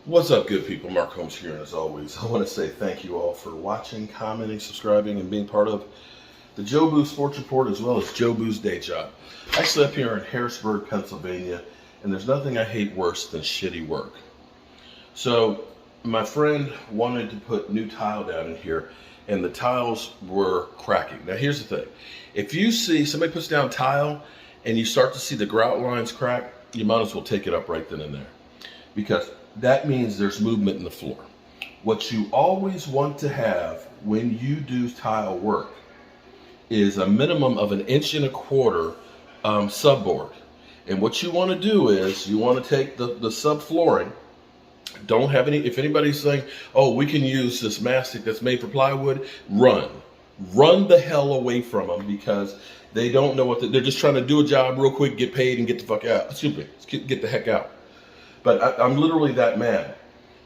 What's up, good people? Mark Holmes here, and as always, I want to say thank you all for watching, commenting, subscribing, and being part of the Jobu Sports Report, as well as Jobu's Day Job. Actually, up here in Harrisburg, Pennsylvania, and there's nothing I hate worse than shitty work. So, my friend wanted to put new tile down in here, and the tiles were cracking. Now, here's the thing. If you see somebody puts down tile, and you start to see the grout lines crack, you might as well take it up right then and there. Because that means there's movement in the floor. What you always want to have when you do tile work is a minimum of 1.25 inch subboard. And what you want to do is you want to take the subflooring. Don't have any, if anybody's saying, oh, we can use this mastic that's made for plywood, run the hell away from them, because they don't know what they're just trying to do a job real quick, get paid, and get the fuck out. Excuse me, get the heck out. But I'm literally that mad.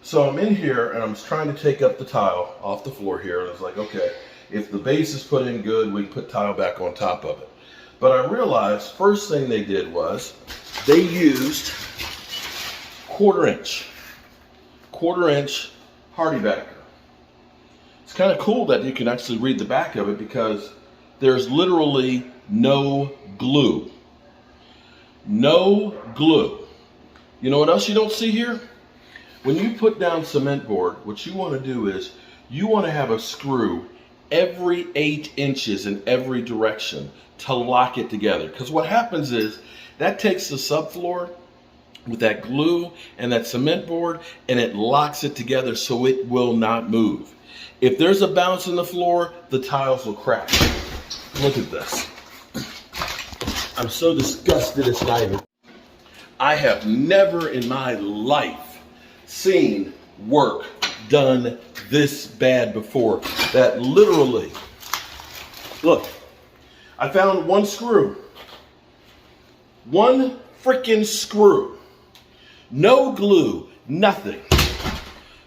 So I'm in here and I'm trying to take up the tile off the floor here. And I was like, okay, if the base is put in good, we can put tile back on top of it. But I realized first thing they did was they used quarter inch HardieBacker. It's kind of cool that you can actually read the back of it, because there's literally no glue. No glue. You know what else you don't see here? When you put down cement board, what you want to do is you want to have a screw every 8 inches in every direction to lock it together. Because what happens is that takes the subfloor with that glue and that cement board, and it locks it together so it will not move. If there's a bounce in the floor, the tiles will crack. Look at this. I'm so disgusted it's not even. I have never in my life seen work done this bad before. That literally, look, I found one screw. One freaking screw. No glue, nothing.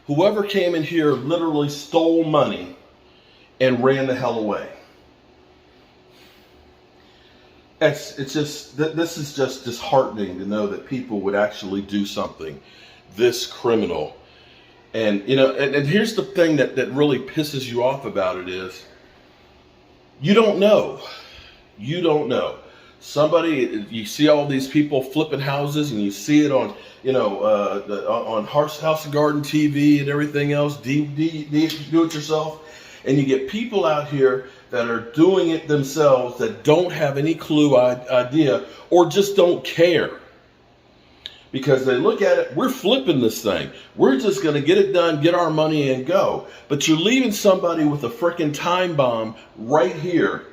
Whoever came in here literally stole money and ran the hell away. This is just disheartening to know that people would actually do something this criminal. And you know, and here's the thing that really pisses you off about it is you don't know. You don't know. Somebody, you see all these people flipping houses, and you see it on, you know, on House and Garden TV and everything else, do it yourself. And you get people out here that are doing it themselves that don't have any clue idea, or just don't care. Because they look at it, we're flipping this thing. We're just going to get it done, get our money, and go. But you're leaving somebody with a freaking time bomb right here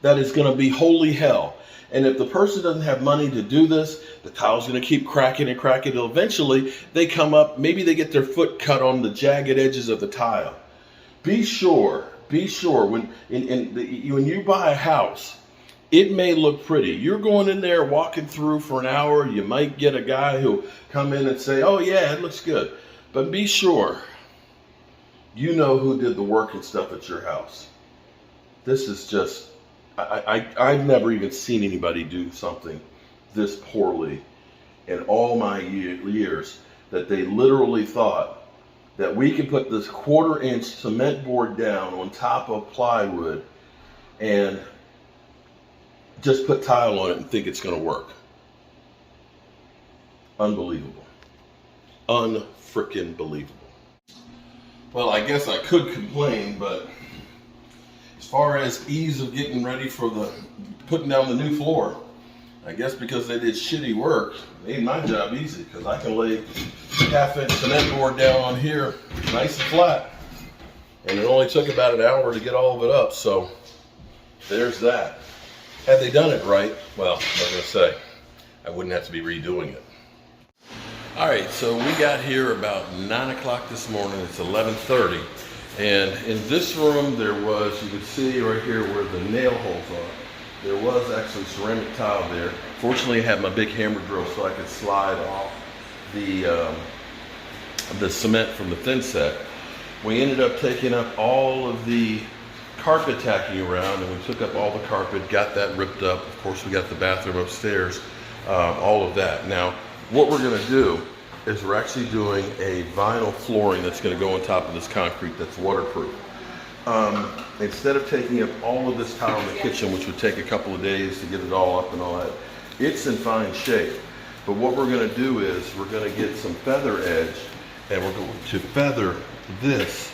that is going to be holy hell. And if the person doesn't have money to do this, the tile's going to keep cracking and cracking. Until eventually they come up, maybe they get their foot cut on the jagged edges of the tile. Be sure when you buy a house, it may look pretty. You're going in there walking through for an hour. You might get a guy who'll come in and say, oh yeah, it looks good. But be sure you know who did the work and stuff at your house. This is just, I've never even seen anybody do something this poorly in all my years, that they literally thought that we can put this 1/4 inch cement board down on top of plywood and just put tile on it and think it's going to work. Unbelievable. Unfrickin' believable. Well, I guess I could complain, but as far as ease of getting ready for the putting down the new floor, I guess because they did shitty work, made my job easy, because I can lay 1/2 inch cement board down on here nice and flat, and it only took about an hour to get all of it up. So there's that. Had they done it right, well, I was going to say, I wouldn't have to be redoing it. All right, so we got here about 9 o'clock this morning. It's 11:30, and in this room there was, you can see right here where the nail holes are, there was actually ceramic tile there. Fortunately, I had my big hammer drill so I could slide off the cement from the thin set. We ended up taking up all of the carpet tacking around, and we took up all the carpet, got that ripped up. Of course, we got the bathroom upstairs, all of that. Now, what we're gonna do is we're actually doing a vinyl flooring that's going to go on top of this concrete that's waterproof. Instead of taking up all of this tile in the kitchen, which would take a couple of days to get it all up and all that, it's in fine shape. But what we're going to do is we're going to get some feather edge, and we're going to feather this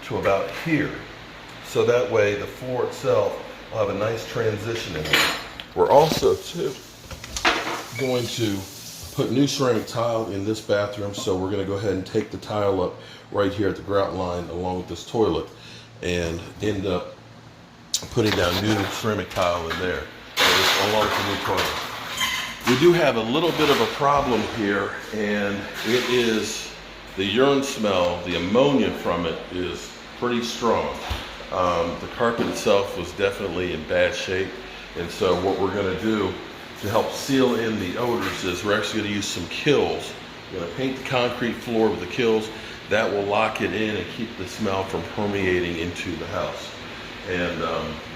to about here. So that way the floor itself will have a nice transition in it. We're also too going to put new ceramic tile in this bathroom, so we're going to go ahead and take the tile up right here at the grout line along with this toilet and end up putting down new ceramic tile in there along with the new toilet. We do have a little bit of a problem here, and it is the urine smell. The ammonia from it is pretty strong. The carpet itself was definitely in bad shape, and so what we're going to do to help seal in the odors is we're actually going to use some Kilz. We're going to paint the concrete floor with the Kilz. That will lock it in and keep the smell from permeating into the house. And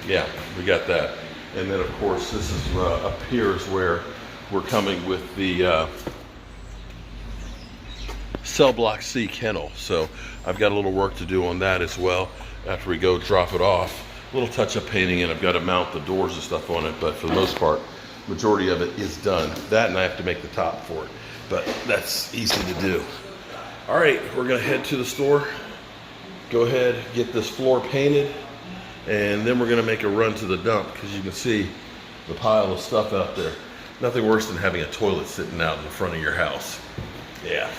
yeah, we got that. And then of course this is up here is where we're coming with the Cell Block C kennel. So I've got a little work to do on that as well after we go drop it off. A little touch-up painting, and I've got to mount the doors and stuff on it, but for the most part, majority of it is done. That, and I have to make the top for it, but that's easy to do. All right, we're gonna head to the store, go ahead, get this floor painted, and then we're gonna make a run to the dump, because you can see the pile of stuff out there. Nothing worse than having a toilet sitting out in the front of your house. Yeah.